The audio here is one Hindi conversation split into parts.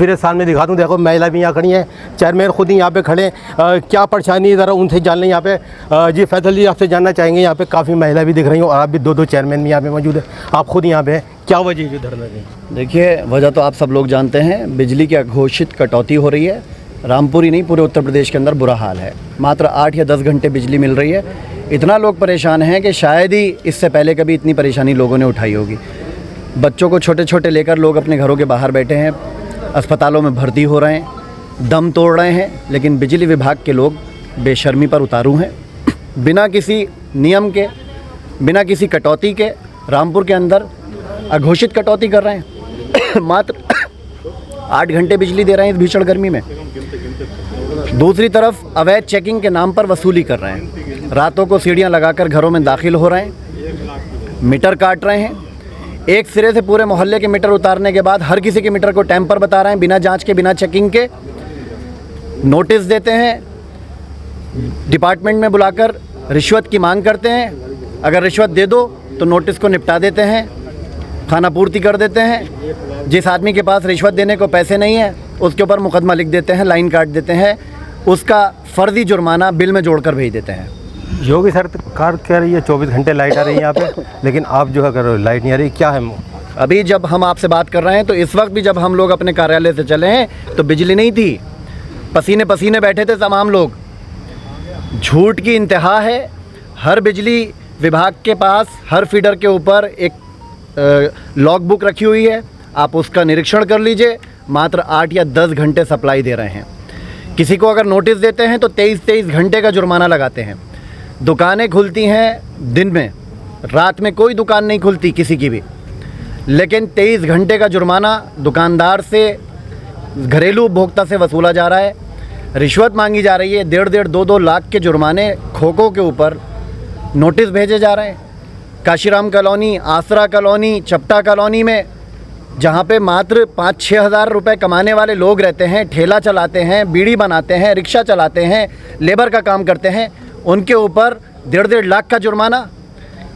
फिर सामने दिखा दूँ, देखो महिला भी यहाँ खड़ी है, चेयरमैन खुद ही यहाँ पे खड़े। क्या परेशानी है ज़रा उनसे जान लें यहाँ पे। जी फैसल जी, आपसे जानना चाहेंगे, यहाँ पे काफ़ी महिला भी दिख रही हो और आप भी दो चेयरमैन भी यहाँ पे मौजूद है, आप खुद यहाँ पे, क्या वजह है जो धरना दें? देखिए, वजह तो आप सब लोग जानते हैं, बिजली की अघोषित कटौती हो रही है। रामपुर ही नहीं, पूरे उत्तर प्रदेश के अंदर बुरा हाल है। मात्र 8 या 10 घंटे बिजली मिल रही है। इतना लोग परेशान हैं कि शायद ही इससे पहले कभी इतनी परेशानी लोगों ने उठाई होगी। बच्चों को छोटे छोटे लेकर लोग अपने घरों के बाहर बैठे हैं, अस्पतालों में भर्ती हो रहे हैं, दम तोड़ रहे हैं, लेकिन बिजली विभाग के लोग बेशर्मी पर उतारू हैं। बिना किसी नियम के, बिना किसी कटौती के रामपुर के अंदर अघोषित कटौती कर रहे हैं। मात्र 8 घंटे बिजली दे रहे हैं इस भीषण गर्मी में। दूसरी तरफ अवैध चेकिंग के नाम पर वसूली कर रहे हैं। रातों को सीढ़ियां लगाकर घरों में दाखिल हो रहे हैं, मीटर काट रहे हैं। एक सिरे से पूरे मोहल्ले के मीटर उतारने के बाद हर किसी के मीटर को टेम्पर बता रहे हैं, बिना जांच के, बिना चेकिंग के। नोटिस देते हैं, डिपार्टमेंट में बुलाकर रिश्वत की मांग करते हैं। अगर रिश्वत दे दो तो नोटिस को निपटा देते हैं, खाना पूर्ति कर देते हैं। जिस आदमी के पास रिश्वत देने को पैसे नहीं है उसके ऊपर मुकदमा लिख देते हैं, लाइन काट देते हैं, उसका फर्जी जुर्माना बिल में जोड़कर भेज देते हैं। योगी सरकार कह रही है 24 घंटे लाइट आ रही है यहाँ पे, लेकिन आप जो है कर रहे हो लाइट नहीं आ रही, क्या है? अभी जब हम आपसे बात कर रहे हैं तो इस वक्त भी जब हम लोग अपने कार्यालय से चले हैं तो बिजली नहीं थी, पसीने पसीने बैठे थे तमाम लोग। झूठ की इंतहा है। हर बिजली विभाग के पास हर फीडर के ऊपर एक लॉग बुक रखी हुई है, आप उसका निरीक्षण कर लीजिए। मात्र 8 या 10 घंटे सप्लाई दे रहे हैं। किसी को अगर नोटिस देते हैं तो 23 घंटे का जुर्माना लगाते हैं। दुकानें खुलती हैं दिन में, रात में कोई दुकान नहीं खुलती किसी की भी, लेकिन 23 घंटे का जुर्माना दुकानदार से, घरेलू उपभोक्ता से वसूला जा रहा है। रिश्वत मांगी जा रही है। 1.5 2 लाख के जुर्माने खोखों के ऊपर नोटिस भेजे जा रहे हैं। काशीराम कॉलोनी, आसरा कॉलोनी, चपटा कॉलोनी में, जहाँ पे मात्र 5-6 हज़ार रुपये कमाने वाले लोग रहते हैं, ठेला चलाते हैं, बीड़ी बनाते हैं, रिक्शा चलाते हैं, लेबर का काम करते हैं, उनके ऊपर 1.5 लाख का जुर्माना।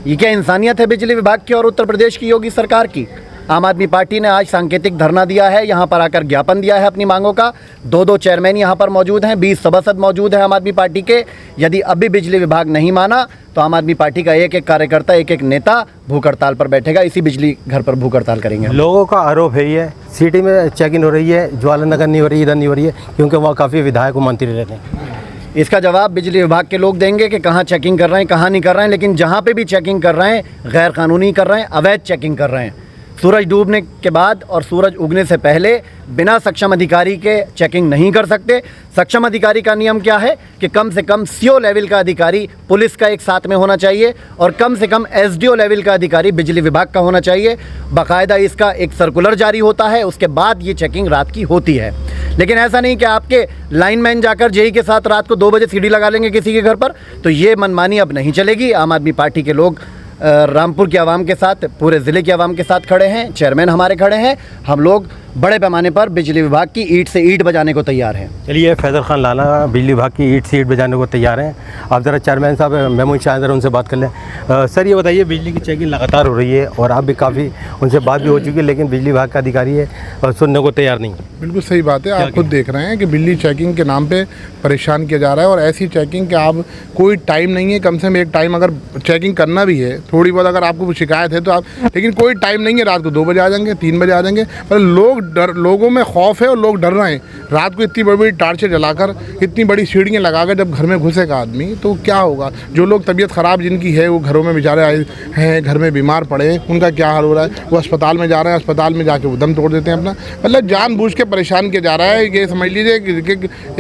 ये क्या इंसानियत है बिजली विभाग की और उत्तर प्रदेश की योगी सरकार की? आम आदमी पार्टी ने आज सांकेतिक धरना दिया है, यहाँ पर आकर ज्ञापन दिया है अपनी मांगों का। 2 चेयरमैन यहाँ पर मौजूद हैं, 20 सभासद मौजूद हैं आम आदमी पार्टी के। यदि अब भी बिजली विभाग नहीं माना तो आम आदमी पार्टी का एक एक कार्यकर्ता, एक एक नेता भूख हड़ताल पर बैठेगा। इसी बिजली घर पर भूख हड़ताल करेंगे। लोगों का आरोप है ये सिटी में चेकिंग हो रही है, ज्वाला नगर नहीं हो रही, इधर नहीं हो रही है, क्योंकि वहाँ काफ़ी विधायक मंत्री रहते हैं। इसका जवाब बिजली विभाग के लोग देंगे कि कहाँ चेकिंग कर रहे हैं, कहाँ नहीं कर रहे हैं। लेकिन जहाँ पे भी चेकिंग कर रहे हैं गैर कानूनी कर रहे हैं, अवैध चेकिंग कर रहे हैं। सूरज डूबने के बाद और सूरज उगने से पहले बिना सक्षम अधिकारी के चेकिंग नहीं कर सकते। सक्षम अधिकारी का नियम क्या है कि कम से कम CO लेवल का अधिकारी पुलिस का एक साथ में होना चाहिए और कम से कम SDO लेवल का अधिकारी बिजली विभाग का होना चाहिए। बाकायदा इसका एक सर्कुलर जारी होता है, उसके बाद ये चेकिंग रात की होती है। लेकिन ऐसा नहीं कि आपके लाइनमैन जाकर जेई के साथ रात को 2 बजे सीढ़ी लगा लेंगे किसी के घर पर, तो ये मनमानी अब नहीं चलेगी। आम आदमी पार्टी के लोग रामपुर की आवाम के साथ, पूरे ज़िले की आवाम के साथ खड़े हैं। चेयरमैन हमारे खड़े हैं। हम लोग बड़े पैमाने पर बिजली विभाग की ईंट से ईंट बजाने को तैयार हैं। चलिए, फैजल खान लाना बिजली विभाग की ईंट से ईंट बजाने को तैयार हैं। आप ज़रा चेयरमैन साहब मेमून शाह ज़रा उनसे बात कर लें। सर ये बताइए, बिजली की चेकिंग लगातार हो रही है और आप भी काफ़ी उनसे बात भी हो चुकी है, लेकिन बिजली विभाग का अधिकारी है और सुनने को तैयार नहीं है। बिल्कुल सही बात है। आप खुद देख रहे हैं कि बिजली चेकिंग के नाम पे परेशान किया जा रहा है और ऐसी चेकिंग कि आप कोई टाइम नहीं है, कम से कम एक टाइम अगर चेकिंग करना भी है, थोड़ी बहुत अगर आपको शिकायत है तो आप, लेकिन कोई टाइम नहीं है। रात को 2 बजे आ जाएंगे, 3 बजे आ जाएंगे, पर लोगों में खौफ है और लोग डर रहे हैं। रात को इतनी बड़ी बड़ी टार्चें जलाकर, इतनी बड़ी सीढ़ियाँ लगाकर जब घर में घुसेगा आदमी तो क्या होगा? जो लोग तबीयत ख़राब जिनकी है वो घरों में बेचारे आए हैं, घर में बीमार पड़े, उनका क्या हाल हो रहा है? वो अस्पताल में जा रहे हैं, अस्पताल में जाके वो दम तोड़ देते हैं अपना। मतलब जानबूझ के परेशान किया जा रहा है। ये समझ लीजिए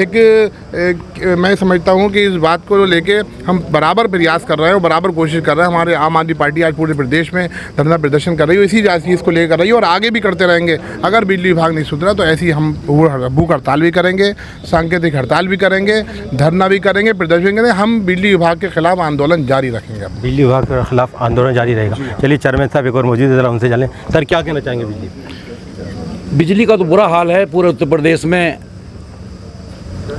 कि मैं समझता हूँ कि इस बात को लेके हम बराबर प्रयास कर रहे हैं और बराबर कोशिश कर रहे हैं। हमारे आम आदमी पार्टी आज पूरे प्रदेश में धरना प्रदर्शन कर रही है, इसी चीज़ को लेकर रही है और आगे भी करते रहेंगे। अगर बिजली विभाग नहीं सुधरा तो ऐसी हम भूख हड़ताल भी करेंगे, सांकेतिक हड़ताल भी करेंगे, धरना भी करेंगे, प्रदर्शन करेंगे। हम बिजली विभाग के खिलाफ आंदोलन जारी रखेंगे। बिजली विभाग के खिलाफ आंदोलन जारी रहेगा। चलिए, चेयरमैन साहब एक और मौजूद है, जरा उनसे जानें। सर क्या कहना चाहेंगे? बिजली का तो बुरा हाल है। पूरे उत्तर प्रदेश में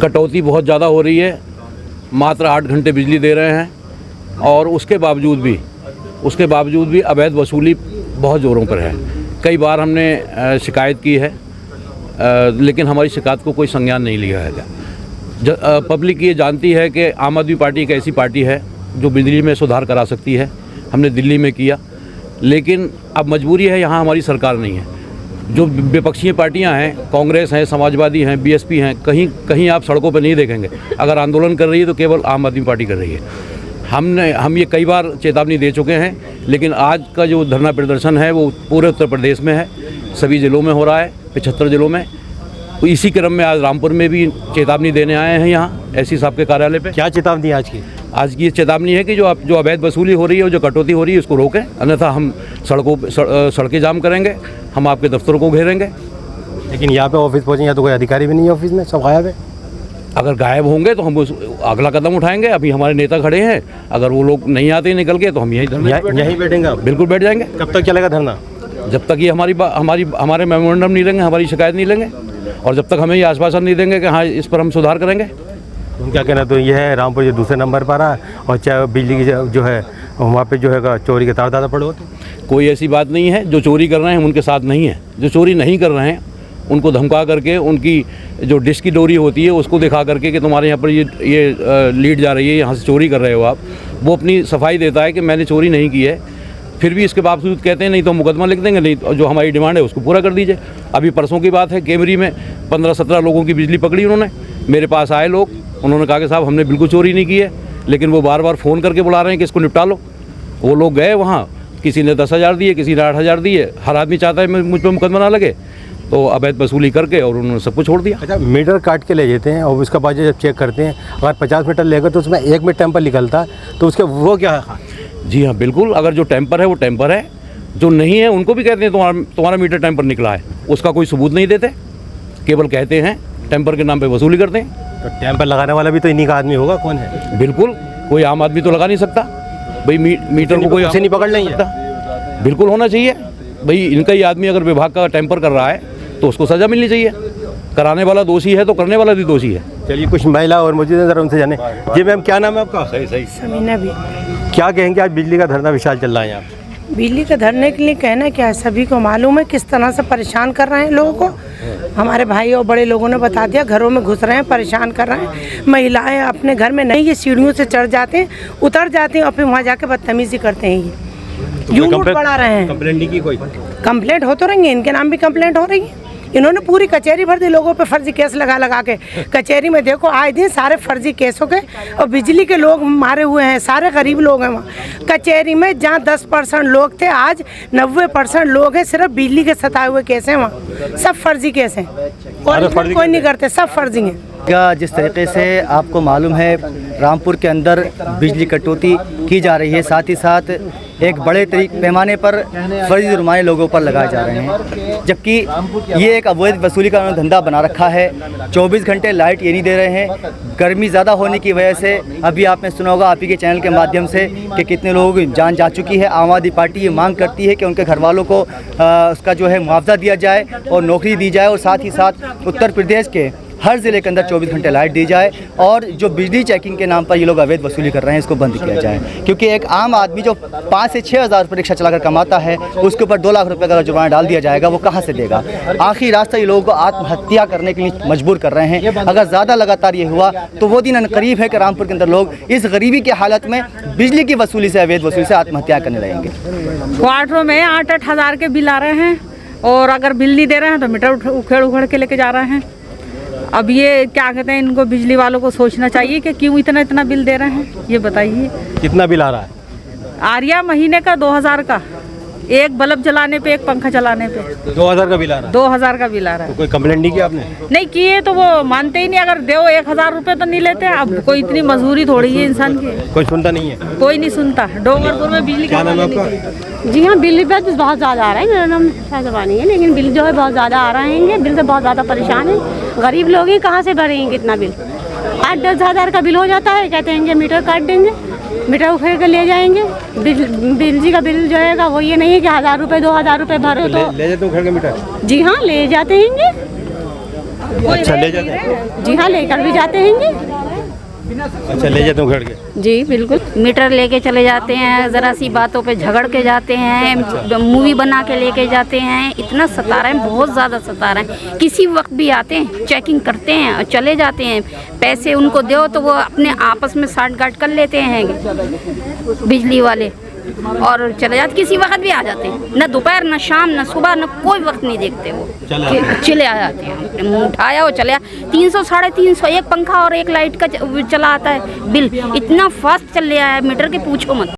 कटौती बहुत ज़्यादा हो रही है। मात्र 8 घंटे बिजली दे रहे हैं और उसके बावजूद भी अवैध वसूली बहुत ज़ोरों पर है। कई बार हमने शिकायत की है लेकिन हमारी शिकायत को कोई संज्ञान नहीं लिया है। पब्लिक ये जानती है कि आम आदमी पार्टी एक ऐसी पार्टी है जो बिजली में सुधार करा सकती है। हमने दिल्ली में किया, लेकिन अब मजबूरी है, यहाँ हमारी सरकार नहीं है। जो विपक्षीय पार्टियां हैं, कांग्रेस हैं, समाजवादी हैं, बीएसपी हैं, कहीं कहीं आप सड़कों पर नहीं देखेंगे। अगर आंदोलन कर रही है तो केवल आम आदमी पार्टी कर रही है। हम ये कई बार चेतावनी दे चुके हैं, लेकिन आज का जो धरना प्रदर्शन है वो पूरे उत्तर प्रदेश में है, सभी ज़िलों में हो रहा है, 75 ज़िलों में। तो इसी क्रम में आज रामपुर में भी चेतावनी देने आए हैं यहाँ एससी साहब के कार्यालय पे। क्या चेतावनी आज की? आज की चेतावनी है कि जो अवैध वसूली हो रही है और जो कटौती हो रही है उसको रोकें, अन्यथा हम सड़कें जाम करेंगे, हम आपके दफ्तरों को घेरेंगे। लेकिन यहाँ पे ऑफिस पहुँचे, यहाँ तो कोई अधिकारी भी नहीं है ऑफिस में, सब गायब है। अगर गायब होंगे तो हम अगला कदम उठाएंगे। अभी हमारे नेता खड़े हैं, अगर वो लोग नहीं आते निकल के तो हम यहीं बैठेंगे आप? बिल्कुल बैठ जाएंगे। कब तक चलेगा धरना? जब तक ये हमारे मेमोरेंडम नहीं लेंगे, हमारी शिकायत नहीं लेंगे, और जब तक हमें ये आश्वासन नहीं देंगे कि हाँ इस पर हम सुधार करेंगे। उनका कहना तो ये है रामपुर जो दूसरे नंबर पर आ, और चाहे बिजली की जो है वहाँ पे जो है चोरी के तार ज़्यादा पड़े होते। कोई ऐसी बात नहीं है। जो चोरी कर रहे हैं उनके साथ नहीं है, जो चोरी नहीं कर रहे हैं उनको धमका करके, उनकी जो डिश की डोरी होती है उसको दिखा करके कि तुम्हारे यहाँ पर ये लीड जा रही है, यहाँ से चोरी कर रहे हो आप, वो अपनी सफाई देता है कि मैंने चोरी नहीं की है। फिर भी इसके बावजूद कहते हैं नहीं तो मुकदमा लिख देंगे, नहीं तो जो हमारी डिमांड है उसको पूरा कर दीजिए। अभी परसों की बात है, कैमरी में 15-17 लोगों की बिजली पकड़ी उन्होंने। मेरे पास आए लोग, उन्होंने कहा कि साहब हमने बिल्कुल चोरी नहीं की है, लेकिन वो बार बार फ़ोन करके बुला रहे हैं कि इसको निपटा लो। वो लोग गए वहाँ, किसी ने 10,000 दिए, किसी ने 8,000 दिए। हर आदमी चाहता है मुझ पर मुकदमा ना लगे, तो अवैध वसूली करके और उन्होंने सब कुछ छोड़ दिया। अच्छा, मीटर काट के ले जाते हैं और उसके बाद जब चेक करते हैं, अगर 50 मीटर लेकर तो उसमें 1 मिनट टेम्पर निकलता है, तो उसके वो क्या है? जी हाँ बिल्कुल, अगर जो टेम्पर है वो टेम्पर है, जो नहीं है उनको भी कहते हैं तुम्हारा मीटर टेम्पर निकला है, उसका कोई सबूत नहीं देते, केवल कहते हैं टेम्पर के नाम पे वसूली करते हैं। तो टेम्पर लगाने वाला भी तो इन्हीं का आदमी होगा, कौन है? बिल्कुल, कोई आम आदमी तो लगा नहीं सकता भाई। मीटर को कोई उसे नहीं पकड़ लेंगे? बिल्कुल होना चाहिए भाई। इनका ही आदमी अगर विभाग का टेम्पर कर रहा है तो उसको सज़ा मिलनी चाहिए। कराने वाला दोषी है तो करने वाला भी दोषी है। चलिए, कुछ महिला और मौजूद है, जरा उनसे जाने। जी मैम, क्या नाम है आपका? सही समीना भी। क्या कहेंगे, आज बिजली का धरना विशाल चल रहा है यहाँ? बिजली का धरने के लिए कहना क्या है, सभी को मालूम है किस तरह से परेशान कर रहे हैं लोगों को। हमारे भाई और बड़े लोगों ने बता दिया, घरों में घुस रहे हैं, परेशान कर रहे हैं। महिलाएं अपने घर में नहीं, ये सीढ़ियों से चढ़ जाते हैं, उतर जाते हैं और फिर वहाँ जाके बदतमीजी करते हैं। ये यूं लूट बढ़ा रहे हैं। कंप्लेंट नहीं की कोई? कंप्लेंट हो तो रही है, इनके नाम भी कंप्लेंट हो रही है। इन्होंने पूरी कचहरी भर दी लोगों पे, फर्जी केस लगा के। कचहरी में देखो आए दिन सारे फर्जी केस हो गए, और बिजली के लोग मारे हुए हैं, सारे गरीब लोग हैं वहाँ। कचहरी में जहाँ 10% लोग थे, आज 90% लोग हैं, सिर्फ बिजली के सताए हुए केस हैं वहाँ। सब फर्जी केस हैं, और कोई नहीं करते, सब फर्जी हैं। जिस तरीके से आपको मालूम है रामपुर के अंदर बिजली कटौती की जा रही है, साथ ही साथ एक बड़े पैमाने पर फर्जी जुर्माने लोगों पर लगाए जा रहे हैं, जबकि ये एक अवैध वसूली का उन्होंने धंधा बना रखा है। 24 घंटे लाइट ये नहीं दे रहे हैं। गर्मी ज़्यादा होने की वजह से अभी आपने सुना होगा आप ही के चैनल के माध्यम से कि कितने लोगों की जान जा चुकी है। आम आदमी पार्टी ये मांग करती है कि उनके घर वालों को उसका जो है मुआवजा दिया जाए और नौकरी दी जाए, और साथ ही साथ उत्तर प्रदेश के हर ज़िले के अंदर 24 घंटे लाइट दी जाए, और जो बिजली चेकिंग के नाम पर ये लोग अवैध वसूली कर रहे हैं इसको बंद किया जाए। क्योंकि एक आम आदमी जो 5 से 6 हज़ार रुपये रिक्शा चलाकर कमाता है, उसके ऊपर 2 लाख रुपये का जुर्माना डाल दिया जाएगा, वो कहाँ से देगा? आखिरी रास्ता ये लोगों को आत्महत्या करने के लिए मजबूर कर रहे हैं। अगर ज़्यादा लगातार ये हुआ तो वो दिन करीब है कि रामपुर के अंदर लोग इस गरीबी की हालत में बिजली की वसूली से, अवैध वसूली से आत्महत्या करने लगेंगे। क्वार्टरों में 8-8 हज़ार के बिल आ रहे हैं, और अगर बिल नहीं दे रहे हैं तो मीटर उखेड़ के लेके जा रहे हैं। अब ये क्या कहते हैं, इनको बिजली वालों को सोचना चाहिए कि क्यों इतना बिल दे रहे हैं, ये बताइए। कितना बिल आ रहा है? आर्या महीने का 2000 का, एक बल्ब जलाने पे, एक पंखा चलाने पे 2000 का बिल आ रहा है। 2000 का बिल आ रहा है। तो कोई कंप्लेंट नहीं किया आपने? नहीं किए तो वो मानते ही नहीं। अगर दो 1000 रुपये तो नहीं लेते। अब कोई इतनी मजबूरी थोड़ी है इंसान की, कोई सुनता नहीं है। कोई नहीं सुनता। डोंगरपुर में बिजली क्या नाम है आपका? जी हाँ, बिल भी बहुत ज़्यादा आ रहा है। मेरा नाम शाहजवानी है, लेकिन बिल जो है बहुत ज़्यादा आ रहे हैं। बिल से बहुत ज़्यादा परेशान है। गरीब लोग ही कहाँ से भरेंगे इतना बिल? 8-10 हज़ार का बिल हो जाता है, कहते हैं मीटर काट देंगे, मीटर उखेड़ कर ले जाएंगे। बिजली का बिल जो है वो ये नहीं है कि 1000 रुपये 2000 रुपये भरो तो ले जाते उखेड़ के मीटर? जी हाँ, ले जाते हैं। अच्छा, ले जाते हैं? जी हाँ, लेकर भी जाते हैं। अच्छा, ले जाते हो घर के? जी बिल्कुल, मीटर लेके चले जाते हैं, ज़रा सी बातों पे झगड़ के जाते हैं, मूवी बना के लेके जाते हैं, इतना सता रहे हैं, बहुत ज़्यादा सता रहे हैं। किसी वक्त भी आते हैं, चेकिंग करते हैं और चले जाते हैं। पैसे उनको दो तो वो अपने आपस में साठ गांठ कर लेते हैं बिजली वाले और चले जाते, किसी वक्त भी आ जाते हैं, न दोपहर न शाम न सुबह न कोई वक्त नहीं देखते, वो चले आ जाते हैं। मुँह उठाया वो चले 300 350 एक पंखा और एक लाइट का चला आता है बिल, इतना फास्ट चल रहा है मीटर के पूछो मत।